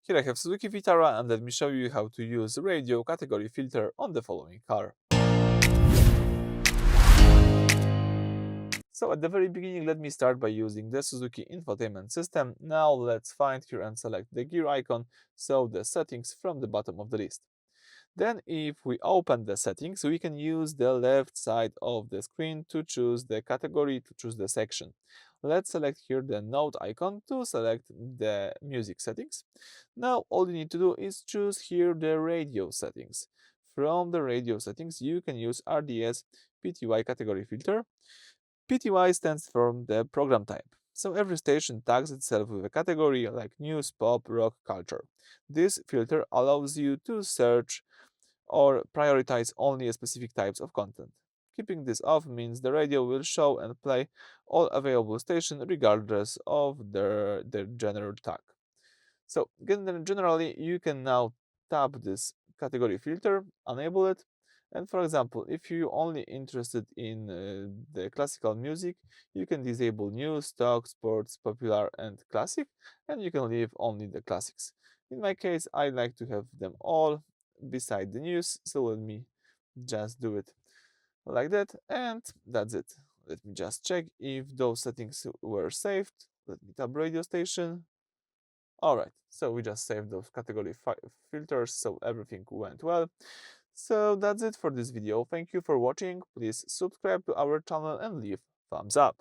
Here I have Suzuki Vitara, and let me show you how to use radio category filter on the following car. So at the very beginning, let me start by using the Suzuki Infotainment system. Now let's find here and select the gear icon, so the settings from the bottom of the list. Then if we open the settings, we can use the left side of the screen to choose the category, to choose the section. Let's select here the note icon to select the music settings. Now all you need to do is choose here the radio settings. From the radio settings, you can use RDS PTY category filter. PTY stands for the program type. So every station tags itself with a category like news, pop, rock, culture. This filter allows you to search or prioritize only specific types of content. Keeping this off means the radio will show and play all available stations regardless of their general tag. So generally, you can now tap this category filter, enable it, and for example, if you're only interested in the classical music, you can disable news, talk, sports, popular, and classic, and you can leave only the classics. In my case, I like to have them all beside the news, so let me just do it like that, and that's it. Let me just check if those settings were saved. Let me tap radio station. Alright, so we just saved those category filters, so everything went well. So that's it for this video. Thank you for watching. Please subscribe to our channel and leave thumbs up.